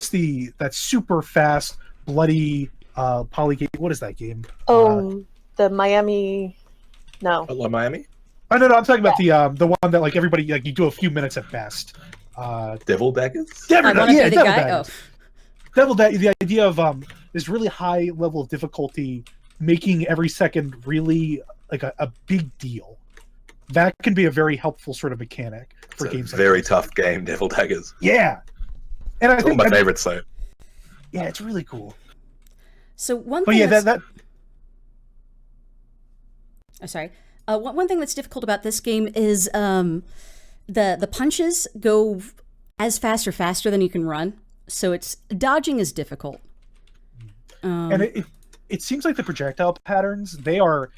that super fast, bloody polygame. What is that game? The Miami. No. Hello, Miami. Oh no, I'm talking about the one that like everybody like you do a few minutes at best. Devil Daggers. Devil Daggers. Devil Daggers. The idea of this really high level of difficulty, making every second really like a big deal. That can be a very helpful sort of mechanic for games. Very tough game, Devil Daggers. Yeah, and I think one of my favorites. So yeah, it's really cool. So one but thing. Yeah, that. Oh, sorry. One thing that's difficult about this game is the punches go as fast or faster than you can run, so it's dodging is difficult. And it seems like the projectile patterns they're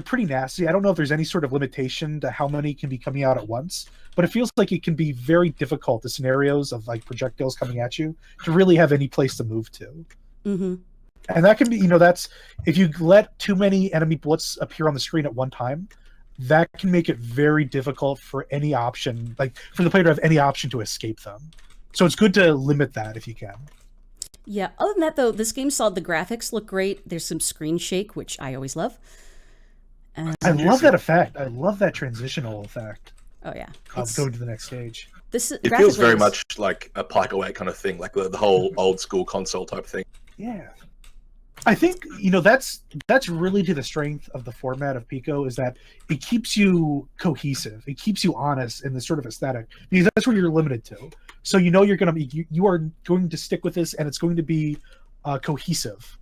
pretty nasty. I don't know if there's any sort of limitation to how many can be coming out at once, but it feels like it can be very difficult, the scenarios of like projectiles coming at you, to really have any place to move to. Mm-hmm. And that can be, that's if you let too many enemy bullets appear on the screen at one time, that can make it very difficult for any option, like for the player to have any option to escape them. So it's good to limit that if you can. Yeah. Other than that, though, this game saw the graphics look great. There's some screen shake, which I always love. I love that effect. I love that transitional effect. Oh yeah. Of going to the next stage. It feels very much like a Pike Away kind of thing, like the whole old school console type thing. Yeah. I think that's really to the strength of the format of Pico, is that it keeps you cohesive. It keeps you honest in this sort of aesthetic, because that's what you're limited to. So you're going to be you are going to stick with this, and it's going to be cohesive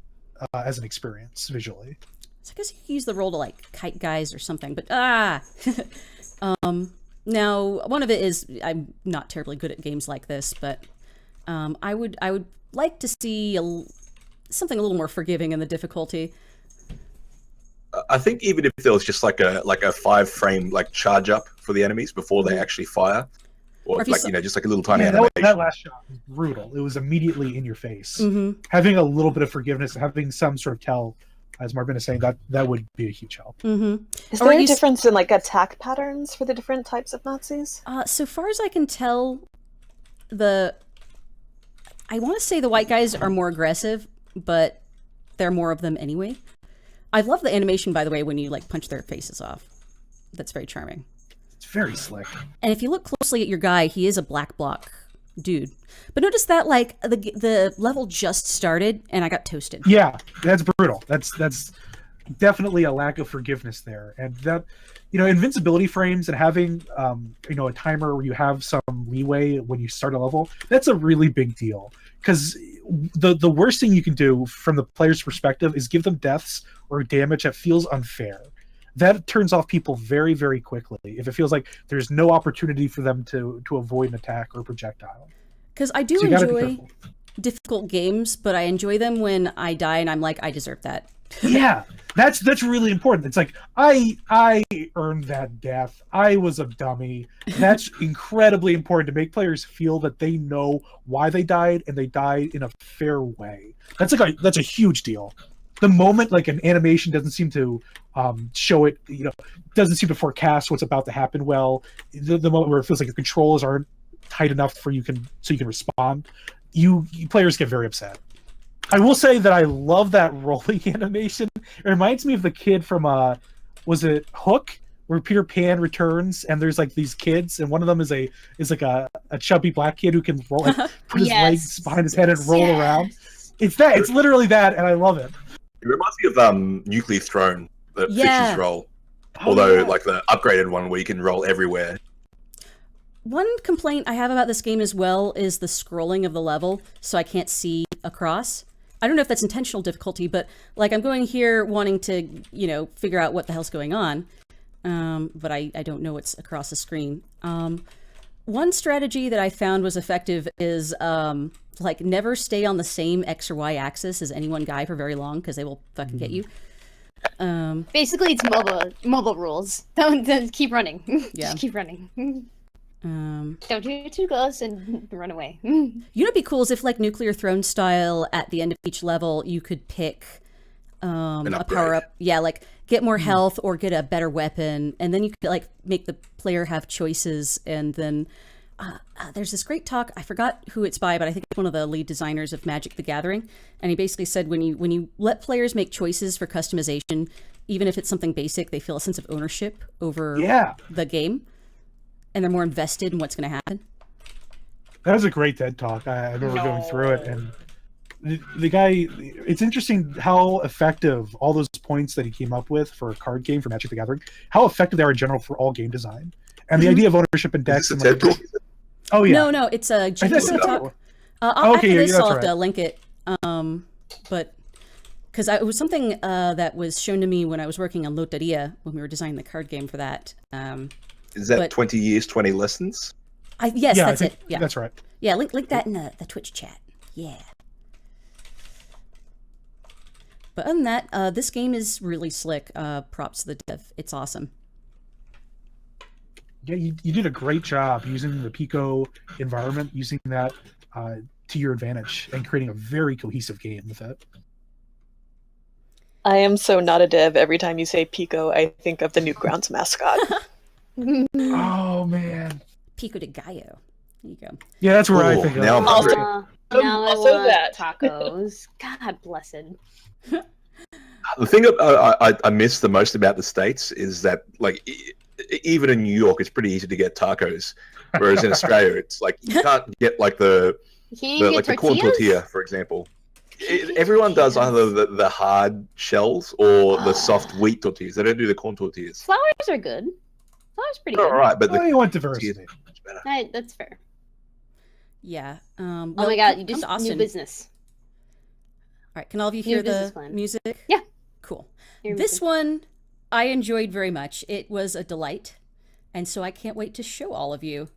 as an experience visually. So I guess you could use the roll to like kite guys or something, but now one of it is I'm not terribly good at games like this, but I would like to see something a little more forgiving in the difficulty. I think even if there was just like a 5-frame like charge up for the enemies before they actually fire, or like just like a little tiny animation. That last shot was brutal. It was immediately in your face. Mm-hmm. Having a little bit of forgiveness, having some sort of tell, as Marvin is saying, that would be a huge help. Mm-hmm. Is there any difference in like attack patterns for the different types of Nazis? So far as I can tell, I want to say the white guys are more aggressive, but there are more of them anyway. I love the animation, by the way, when you like punch their faces off. That's very charming. It's very slick. And if you look closely at your guy, he is a black block dude. But notice that like the level just started and I got toasted. Yeah, that's brutal. That's definitely a lack of forgiveness there. And that, invincibility frames and having a timer where you have some leeway when you start a level, that's a really big deal. Because the worst thing you can do from the player's perspective is give them deaths or damage that feels unfair. That turns off people very, very quickly if it feels like there's no opportunity for them to avoid an attack or projectile. Because I do enjoy difficult games, but I enjoy them when I die and I'm like, I deserve that. Yeah, that's really important. It's like I earned that death. I was a dummy. That's incredibly important to make players feel that they know why they died and they died in a fair way. That's a huge deal. The moment like an animation doesn't seem to show it, doesn't seem to forecast what's about to happen well, the moment where it feels like your controls aren't tight enough so you can respond, you players get very upset. I will say that I love that rolling animation. It reminds me of the kid from was it Hook, where Peter Pan returns and there's like these kids and one of them is like a chubby black kid who can roll, put his legs behind his head and roll around. It's literally that, and I love it. It reminds me of Nuclear Throne, the Fictions roll. Although like the upgraded one where you can roll everywhere. One complaint I have about this game as well is the scrolling of the level, so I can't see across. I don't know if that's intentional difficulty, but like I'm going here wanting to, figure out what the hell's going on, but I don't know what's across the screen. One strategy that I found was effective is like never stay on the same X or Y axis as any one guy for very long because they will fucking get you. Basically, it's mobile rules. Don't keep running. Yeah. Just keep running. Don't do it too close and run away. You know what'd be cool is if like Nuclear Throne style at the end of each level you could pick a power up. Yeah, like get more health or get a better weapon, and then you could like make the player have choices, and then there's this great talk. I forgot who it's by, but I think it's one of the lead designers of Magic: The Gathering. And he basically said when you let players make choices for customization, even if it's something basic, they feel a sense of ownership over the game, and they're more invested in what's going to happen. That was a great TED talk. I remember going through it, and the guy, it's interesting how effective all those points that he came up with for a card game for Magic: The Gathering, how effective they are in general for all game design. And the idea of ownership and decks. Is this a TED talk? Oh yeah. No, it's a GDC talk. After this, I'll have to link it. But because it was something that was shown to me when I was working on Loteria when we were designing the card game for that. Is that 20 years, 20 lessons? Yes, that's it. Yeah, that's right. Yeah, link that in the Twitch chat. Yeah. But other than that, this game is really slick. Props to the dev. It's awesome. Yeah, you did a great job using the Pico environment, using that to your advantage, and creating a very cohesive game with it. I am so not a dev. Every time you say Pico, I think of the Newgrounds mascot. Oh man, Pico de Gallo. There you go. Yeah, that's where I think of. Now I'm hungry. Now I Also want that. tacos. God blessed. The thing I miss the most about the States is that, like, even in New York, it's pretty easy to get tacos, whereas in Australia, it's like you can't get like the corn tortilla, for example. Everyone does either the hard shells or the soft wheat tortillas. They don't do the corn tortillas. Flowers are good. Flowers pretty good. All right, but You want diversity. tortillas are much better. Right, that's fair. Yeah. Oh my god, you just Austin. new business. All right, can all of you hear business the plan. music? Yeah. Cool. Here we This go. one I enjoyed very much. It was a delight, and so I can't wait to show all of you.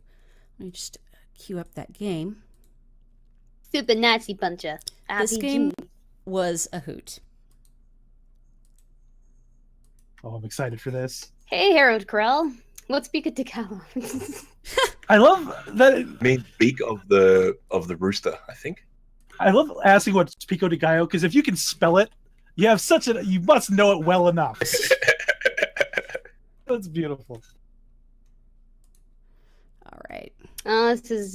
Let me just queue up that game. Super Nazi bunch of This RPG. game was a hoot. Oh, I'm excited for this. Hey, Harold Krell. Let's speak at Decalo. I love that. I mean, beak of the rooster, I think. I love asking what's Pico de Gallo, because if you can spell it, you must know it well enough. That's beautiful. All right. This is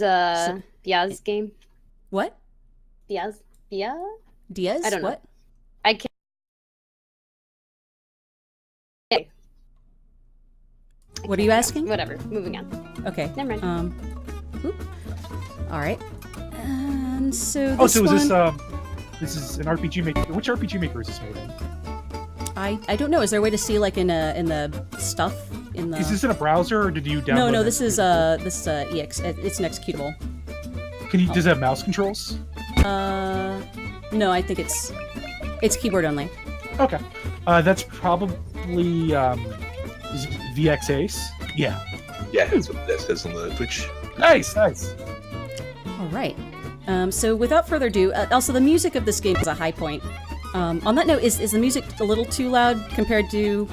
Diaz's game. What? Diaz? Diaz? Diaz? I don't know. What? I can't. What are you asking? Whatever. Moving on. Okay. Never mind. Oop. All right. And so this Oh, so one, is this is an RPG maker? Which RPG maker is this made in? I don't know. Is there a way to see like in the stuff in the? Is this in a browser, or did you download? No, it? this is EX. It's an executable. Does it have mouse controls? No, I think it's keyboard only. Okay, that's probably is it VX Ace. Yeah. Yeah, that's what that says on the Twitch. Nice. All right. So without further ado, also the music of this game is a high point. On that note, is the music a little too loud compared to?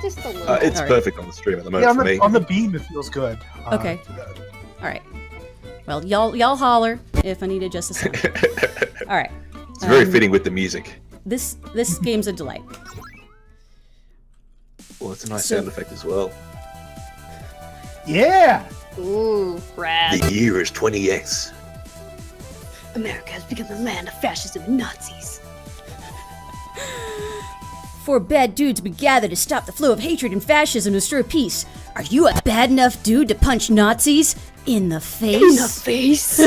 Just a little. It's All right. perfect on the stream at the moment Yeah, for me. on the beam it feels good. Okay. All right. Well, y'all holler if I need to adjust the sound. All right. It's very fitting with the music. This game's a delight. Well, it's a nice So- sound effect as well. Yeah. Ooh, rad. The year is 20X. America has become the land of fascism and Nazis. Four bad dudes we gather to stop the flow of hatred and fascism and restore peace. Are you a bad enough dude to punch Nazis in the face? In the face.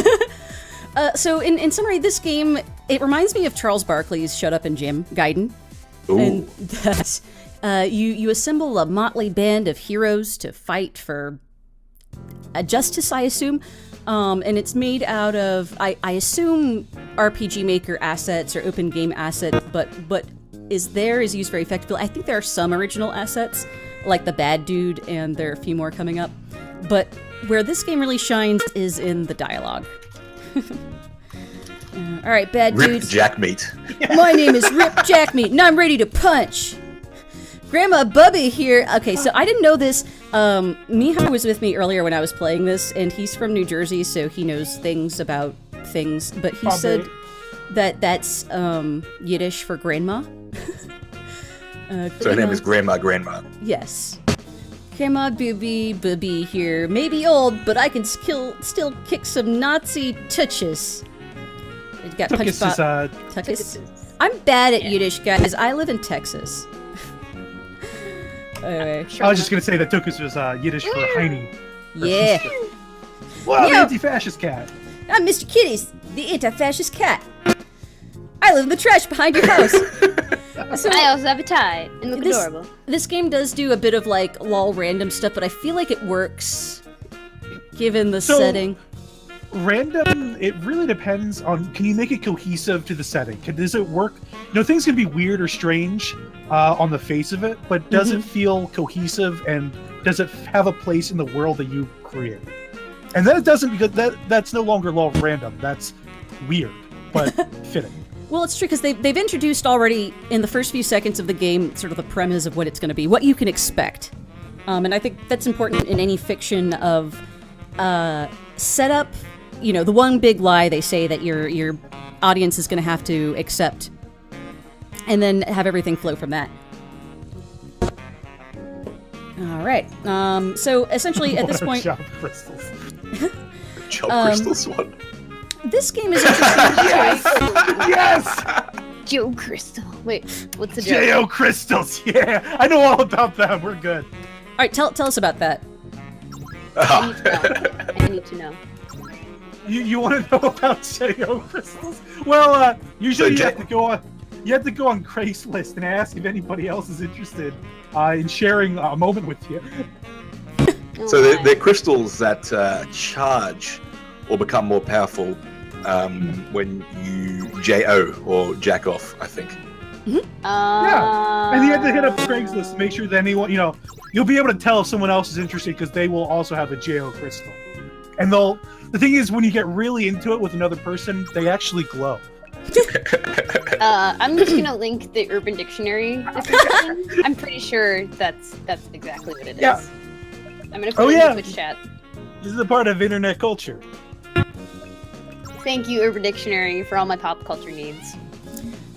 So in summary, this game, it reminds me of Charles Barkley's Shut Up and Jim Gaiden. Ooh. And that you assemble a motley band of heroes to fight for justice, I assume. And it's made out of, I assume, RPG Maker assets or open game assets, but is used very effectively. I think there are some original assets, like the bad dude, and there are a few more coming up. But where this game really shines is in the dialogue. All right, bad Rip dudes. Jackmeat. My name is Rip Jackmeat, and I'm ready to punch. Grandma Bubby here. Okay, so I didn't know this. Mihai was with me earlier when I was playing this, and he's from New Jersey, so he knows things about things. But he said that's Yiddish for grandma. So her name is Grandma. Yes. Come on, Booby here. Maybe old, but I can still kick some Nazi touches. It got punched by Tuchus. I'm bad at Yiddish, guys. I live in Texas. Anyway. I was just gonna say that Tukus was Yiddish for Heine. Yeah. Wow, the Yo. anti-fascist cat. I'm Mr. Kitties, the anti-fascist cat. I live in the trash behind your house. So, I also have a tie and look adorable. this game does do a bit of like lol random stuff, but I feel like it works given the setting. Random, it really depends on, can you make it cohesive to the setting? Does it work? You know, things can be weird or strange on the face of it, but does it feel cohesive, and does it have a place in the world that you create? And then it doesn't, because that's no longer lol random. That's weird, but fitting. Well, it's true because they've introduced already in the first few seconds of the game sort of the premise of what it's going to be, what you can expect. And I think that's important in any fiction of setup. You know, the one big lie they say that your audience is going to have to accept, and then have everything flow from that. All right. So essentially, at this point, Job crystals. Job crystals one. this game is interesting. Yes! Joe Crystal. Wait, what's the joke? J.O. crystals. Yeah, I know all about them. We're good. All right, tell us about that. I need to know. You want to know about J.O. crystals? Well, usually So you have to go on. You have to go on Craigslist and ask if anybody else is interested in sharing a moment with you. So they're crystals that charge or become more powerful when you JO or jack off, I think. Yeah, and you have to hit up Craigslist to make sure that anyone, you'll be able to tell if someone else is interested because they will also have a JO crystal. And the thing is, when you get really into it with another person, they actually glow. I'm just gonna link the Urban Dictionary definition. I'm pretty sure that's exactly what it is. Yeah. I'm gonna put it in the Twitch chat. This is a part of internet culture. Thank you, Urban Dictionary, for all my pop culture needs.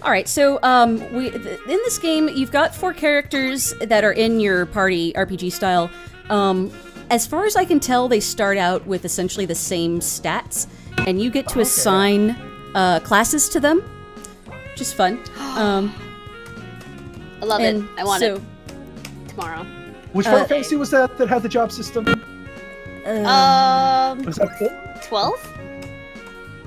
All right, so in this game, you've got 4 characters that are in your party RPG style. As far as I can tell, they start out with essentially the same stats, and you get to assign classes to them, which is fun. I love it. I want it tomorrow. Which Final Fantasy was that had the job system? Was that 12?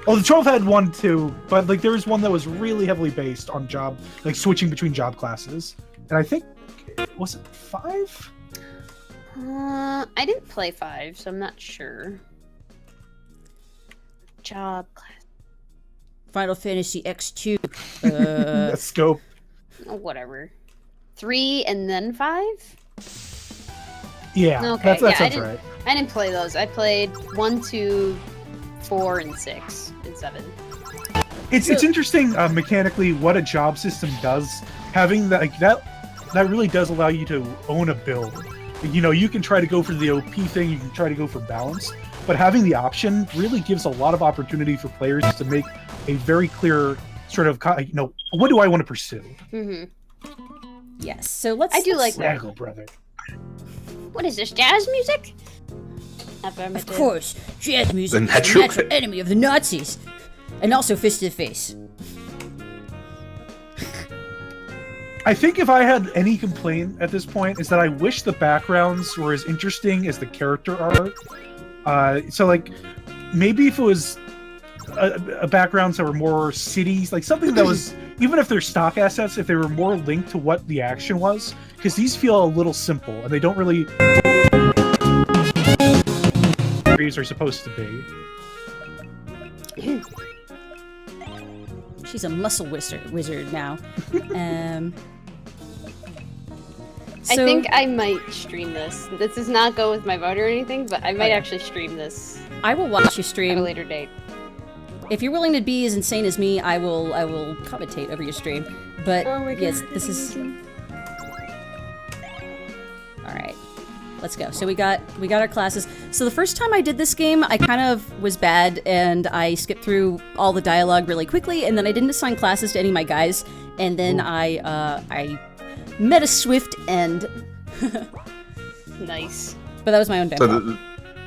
Oh, the 12 had one too, but like there was one that was really heavily based on job, like switching between job classes. And I think, was it 5? I didn't play 5, so I'm not sure. Job class. Final Fantasy X2. Scope. Oh, whatever. 3 and then 5? Yeah, Okay, that sounds I right. I didn't play those. I played 1, 2, 4, and 6, and 7. It's interesting mechanically what a job system does. Having that really does allow you to own a build. You can try to go for the OP thing, you can try to go for balance, but having the option really gives a lot of opportunity for players to make a very clear sort of, what do I want to pursue? Mm-hmm. Yes, so let's... I do like that. Raggle, brother. What is this, jazz music? Of course, jazz music The is the natural- natural enemy of the Nazis, and also fist to the face. I think if I had any complaint at this point is that I wish the backgrounds were as interesting as the character art. So like, maybe if it was a backgrounds that were more cities, like something that was, even if they're stock assets, if they were more linked to what the action was, because these feel a little simple and they don't really are supposed to be. She's a muscle wizard now. I think I might stream this. This does not go with my vote or anything, but I might actually stream this I will watch you at stream. a later date. If you're willing to be as insane as me, I will commentate over your stream. But Oh my God, yes, that's this is amazing. all right. Let's go. So we got our classes. So the first time I did this game, I kind of was bad and I skipped through all the dialogue really quickly, and then I didn't assign classes to any of my guys, and then I met a swift end. Nice. But that was my own bad.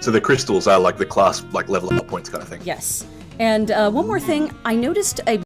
So the crystals are like the class, like level up points kind of thing. Yes. And one more thing, I noticed a